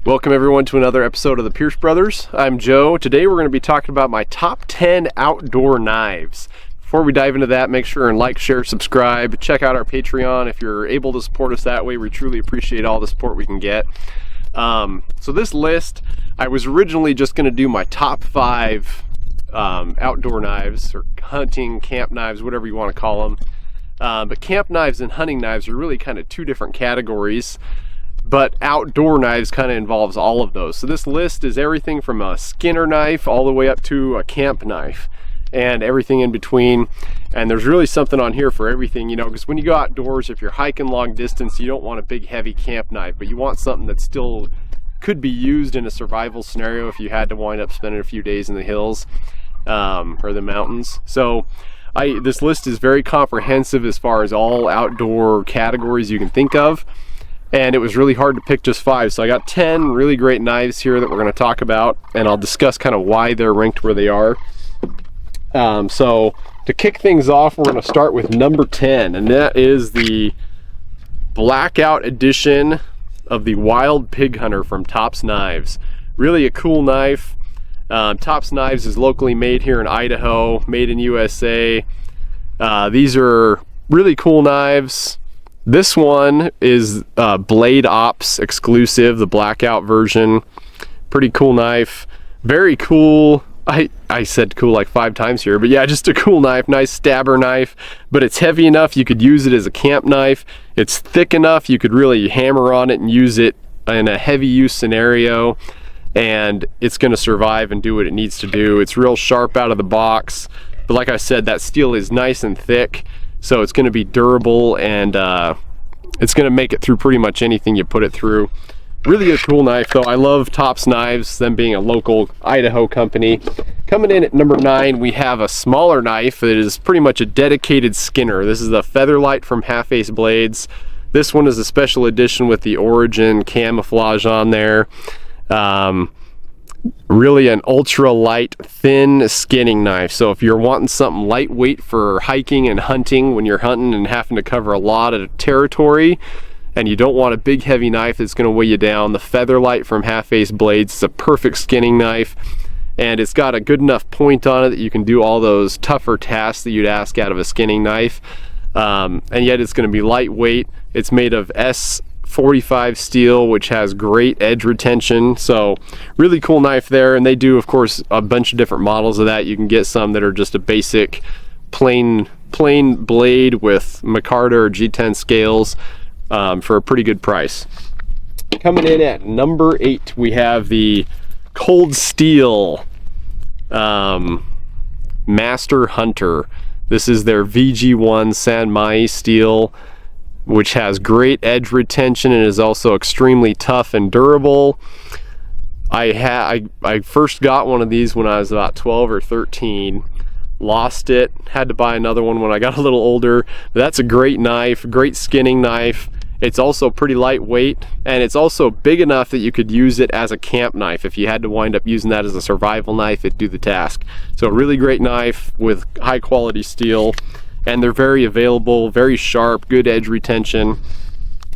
Welcome everyone to another episode of the Pierce Brothers. I'm Joe. Today we're going to be talking about my top 10 outdoor knives. Before we dive into that, make sure and like, share, subscribe. Check out our Patreon if you're able to support us that way. We truly appreciate all the support we can get. So this list, I was originally just going to do my top 5 outdoor knives, or hunting, camp knives, whatever you want to call them. But camp knives and hunting knives are really kind of two different categories, but outdoor knives kind of involves all of those. So this list is everything from a Skinner knife all the way up to a camp knife and everything in between. And there's really something on here for everything, you know, because when you go outdoors, if you're hiking long distance, you don't want a big heavy camp knife, but you want something that still could be used in a survival scenario if you had to wind up spending a few days in the hills or the mountains. So this list is very comprehensive as far as all outdoor categories you can think of, and it was really hard to pick just 5. So I got 10 really great knives here that we're going to talk about, and I'll discuss kind of why they're ranked where they are. So to kick things off, we're going to start with number 10, and that is the Blackout edition of the Wild Pig Hunter from Tops Knives. Really a cool knife. Tops Knives is locally made here in Idaho, made in USA. These are really cool knives. This one is Blade Ops exclusive, the Blackout version. Pretty cool knife. Very cool. I said cool like 5 times here, but yeah, just a cool knife. Nice stabber knife, but it's heavy enough you could use it as a camp knife. It's thick enough you could really hammer on it and use it in a heavy use scenario, and it's going to survive and do what it needs to do. It's real sharp out of the box, but like I said, that steel is nice and thick, so it's going to be durable, and it's going to make it through pretty much anything you put it through. Really a cool knife though. I love Tops Knives, them being a local Idaho company. Coming in at number 9, we have a smaller knife that is pretty much a dedicated Skinner. This is the Featherlight from Halface Blades. This one is a special edition with the Origin camouflage on there. Really an ultra light, thin skinning knife. So if you're wanting something lightweight for hiking and hunting, when you're hunting and having to cover a lot of territory, and you don't want a big heavy knife that's going to weigh you down, the Featherlight from Halface Blades is a perfect skinning knife, and it's got a good enough point on it that you can do all those tougher tasks that you'd ask out of a skinning knife, and yet it's going to be lightweight. It's made of S45 steel, which has great edge retention, so really cool knife there. And they do, of course, a bunch of different models of that. You can get some that are just a basic plain blade with micarta or G10 scales for a pretty good price. Coming in at number 8, we have the Cold Steel Master Hunter. This is their VG1 San Mai steel, which has great edge retention and is also extremely tough and durable. I first got one of these when I was about 12 or 13. Lost it, had to buy another one when I got a little older. But that's a great knife, great skinning knife. It's also pretty lightweight, and it's also big enough that you could use it as a camp knife. If you had to wind up using that as a survival knife, it'd do the task. So a really great knife with high quality steel, and they're very available, very sharp, good edge retention.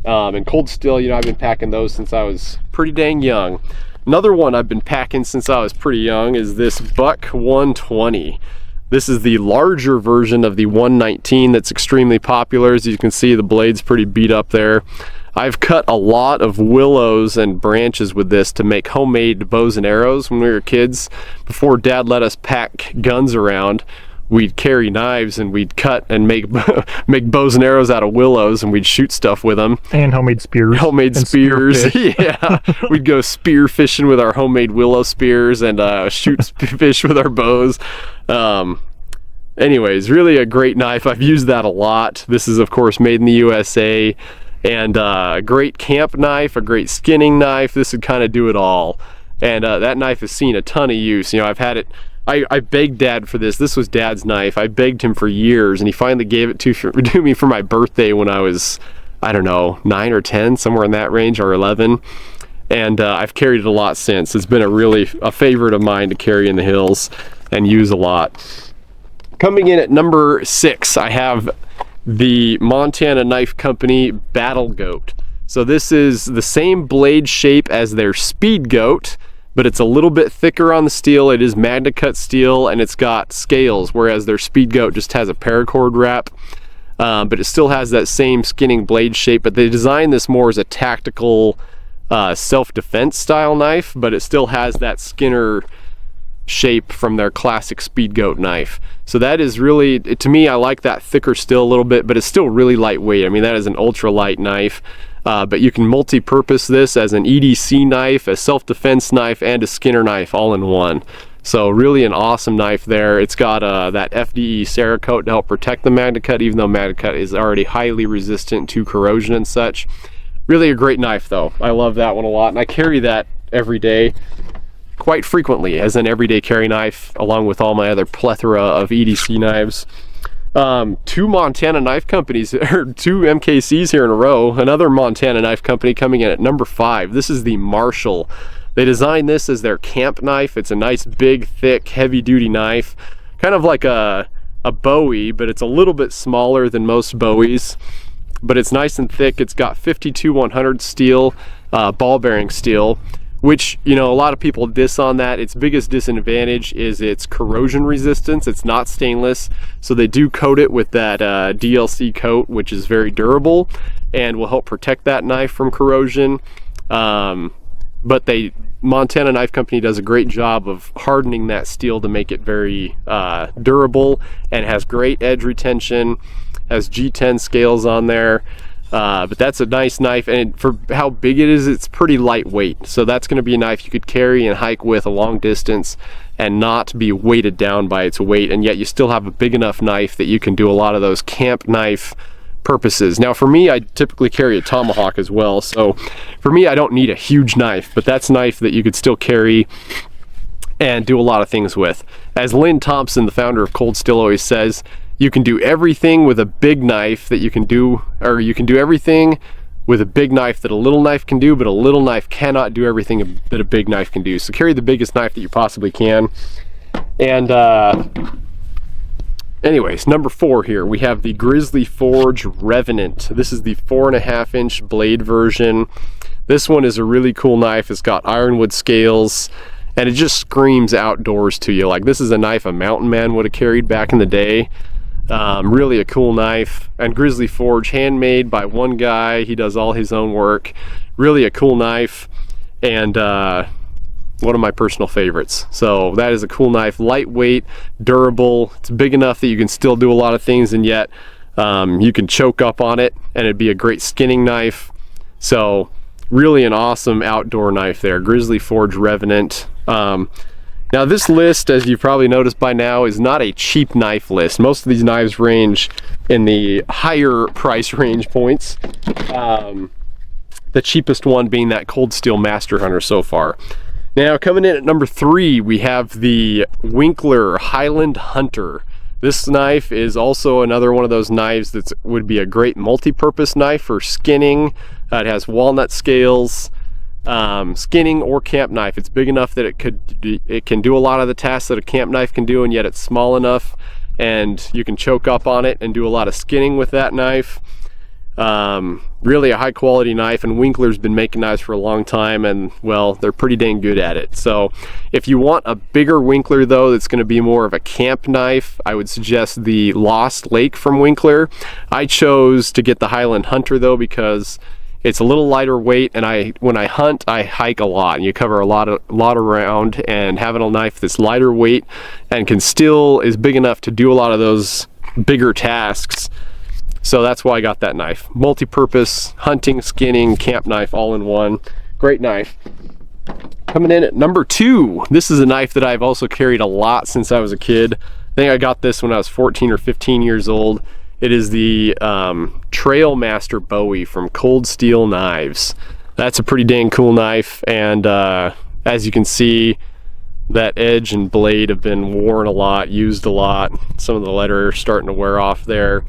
And Cold Steel, you know, I've been packing those since I was pretty dang young. Another one I've been packing since I was pretty young is this Buck 120. This is the larger version of the 119 that's extremely popular. As you can see, the blade's pretty beat up there. I've cut a lot of willows and branches with this to make homemade bows and arrows when we were kids. Before Dad let us pack guns around, we'd carry knives and we'd cut and make bows and arrows out of willows, and we'd shoot stuff with them. And homemade spears. Homemade spears. Yeah. We'd go spear fishing with our homemade willow spears and shoot fish with our bows. Anyways, really a great knife. I've used that a lot. This is, of course, made in the USA, and a great camp knife, a great skinning knife. This would kind of do it all. And that knife has seen a ton of use. You know, I've had it. I begged Dad for this. This was Dad's knife. I begged him for years, and he finally gave it to me for my birthday when I was, I don't know, 9 or 10, somewhere in that range, or 11. And I've carried it a lot since. It's been a favorite of mine to carry in the hills and use a lot. Coming in at number 6, I have the Montana Knife Company Battle Goat. So this is the same blade shape as their Speed Goat, but it's a little bit thicker on the steel. It is Magna Cut steel, and it's got scales, whereas their Speed Goat just has a paracord wrap. But it still has that same skinning blade shape, but they designed this more as a tactical self-defense style knife, but it still has that Skinner shape from their classic Speed Goat knife. So that is really, to me, I like that thicker steel a little bit, but it's still really lightweight. I mean, that is an ultra light knife, but you can multi-purpose this as an EDC knife, a self-defense knife, and a Skinner knife all in one. So really an awesome knife there. It's got that FDE Cerakote to help protect the Magna Cut, even though Magna Cut is already highly resistant to corrosion and such. Really a great knife though. I love that one a lot, and I carry that every day quite frequently as an everyday carry knife, along with all my other plethora of EDC knives. Two Montana knife companies, or two MKCs here in a row. Another Montana knife company coming in at number 5. This is the Marshall. They designed this as their camp knife. It's a nice, big, thick, heavy-duty knife, kind of like a Bowie, but it's a little bit smaller than most Bowies. But it's nice and thick. It's got 52-100 steel, ball bearing steel, which, you know, a lot of people diss on that. Its biggest disadvantage is its corrosion resistance. It's not stainless, so they do coat it with that DLC coat, which is very durable and will help protect that knife from corrosion. But Montana Knife Company does a great job of hardening that steel to make it very durable, and has great edge retention, has G10 scales on there. But that's a nice knife, and for how big it is, it's pretty lightweight. So that's going to be a knife you could carry and hike with a long distance and not be weighted down by its weight, and yet you still have a big enough knife that you can do a lot of those camp knife purposes. Now for me, I typically carry a tomahawk as well, so for me I don't need a huge knife, but that's a knife that you could still carry and do a lot of things with. As Lynn Thompson, the founder of Cold Steel, always says, you can do everything with a big knife that you can do, or you can do everything with a big knife that a little knife can do, but a little knife cannot do everything that a big knife can do. So carry the biggest knife that you possibly can. And anyways, number 4 here, we have the Grizzly Forge Revenant. This is the 4.5-inch blade version. This one is a really cool knife. It's got ironwood scales, and it just screams outdoors to you. Like, this is a knife a mountain man would have carried back in the day. Really a cool knife. And Grizzly Forge, handmade by one guy. He does all his own work. Really a cool knife, and one of my personal favorites. So that is a cool knife, lightweight, durable. It's big enough that you can still do a lot of things, and yet you can choke up on it, and it'd be a great skinning knife. So really an awesome outdoor knife there, Grizzly Forge Revenant. Now this list, as you've probably noticed by now, is not a cheap knife list. Most of these knives range in the higher price range points. The cheapest one being that Cold Steel Master Hunter so far. Now coming in at number 3, we have the Winkler Highland Hunter. This knife is also another one of those knives that would be a great multi-purpose knife for skinning. It has walnut scales, skinning or camp knife. It's big enough that it can do a lot of the tasks that a camp knife can do, and yet it's small enough and you can choke up on it and do a lot of skinning with that knife. Really a high quality knife, and Winkler's been making knives for a long time, and well, they're pretty dang good at it. So if you want a bigger Winkler though, that's going to be more of a camp knife, I would suggest the Lost Lake from Winkler. I chose to get the Highland Hunter though because it's a little lighter weight, and when I hunt, I hike a lot, and you cover a lot around, and having a knife that's lighter weight and is big enough to do a lot of those bigger tasks. So that's why I got that knife. Multi-purpose, hunting, skinning, camp knife, all in one. Great knife. Coming in at number 2, this is a knife that I've also carried a lot since I was a kid. I think I got this when I was 14 or 15 years old. It is the Trailmaster Bowie from Cold Steel Knives. That's a pretty dang cool knife, and as you can see, that edge and blade have been worn a lot, used a lot. Some of the leather are starting to wear off there.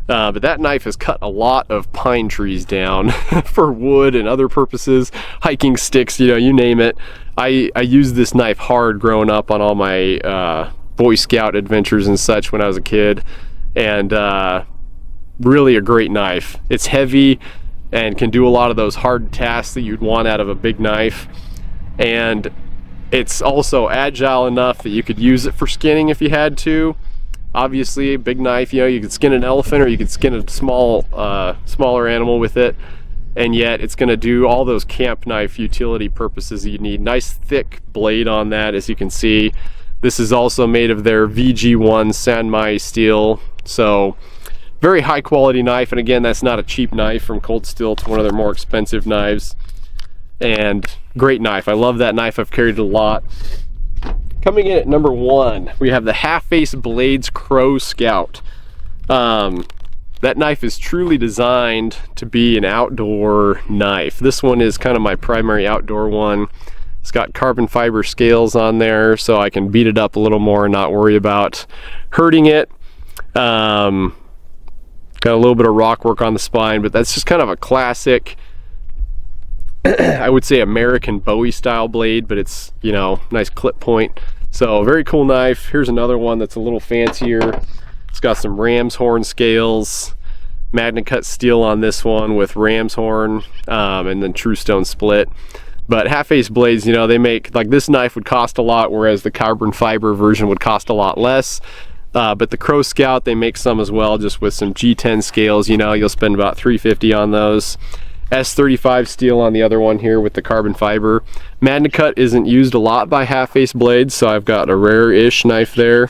But that knife has cut a lot of pine trees down for wood and other purposes, hiking sticks, you name it. I used this knife hard growing up on all my Boy Scout adventures and such when I was a kid, and really a great knife. It's heavy, and can do a lot of those hard tasks that you'd want out of a big knife. And it's also agile enough that you could use it for skinning if you had to. Obviously, a big knife, you know, you could skin an elephant or you could skin a smaller animal with it, and yet it's going to do all those camp knife utility purposes that you need. Nice thick blade on that, as you can see. This is also made of their VG1 Sanmai steel, so very high quality knife. And again, that's not a cheap knife from Cold Steel. It's one of their more expensive knives, and great knife. I love that knife. I've carried it a lot. Coming in at number 1, we have the Halface Blades Crow Scout. That knife is truly designed to be an outdoor knife. This one is kind of my primary outdoor one. It's got carbon fiber scales on there, so I can beat it up a little more and not worry about hurting it. Got a little bit of rock work on the spine, but that's just kind of a classic, I would say, American Bowie style blade, but it's, you know, nice clip point. So very cool knife. Here's another one that's a little fancier. It's got some ram's horn scales, magna cut steel on this one with ram's horn, and then true stone split. But Halface Blades, you know, they make, like, this knife would cost a lot, whereas the carbon fiber version would cost a lot less. But the Crow Scout, they make some as well, just with some G10 scales. You know, you'll spend about $350 on those. S35 steel on the other one here with the carbon fiber. Magna cut isn't used a lot by Halface Blades, so I've got a rare-ish knife there.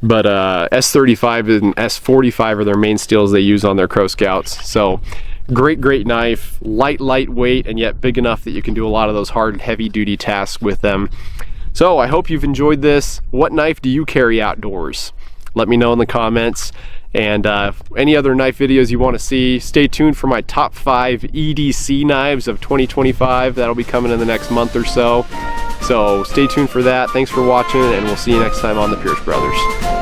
But S35 and S45 are their main steels they use on their Crow Scouts. So great knife, lightweight, and yet big enough that you can do a lot of those hard, heavy-duty tasks with them. So I hope you've enjoyed this. What knife do you carry outdoors? Let me know in the comments. And any other knife videos you want to see, stay tuned for my top 5 EDC knives of 2025. That'll be coming in the next month or so. So stay tuned for that. Thanks for watching, and we'll see you next time on the Pierce Brothers.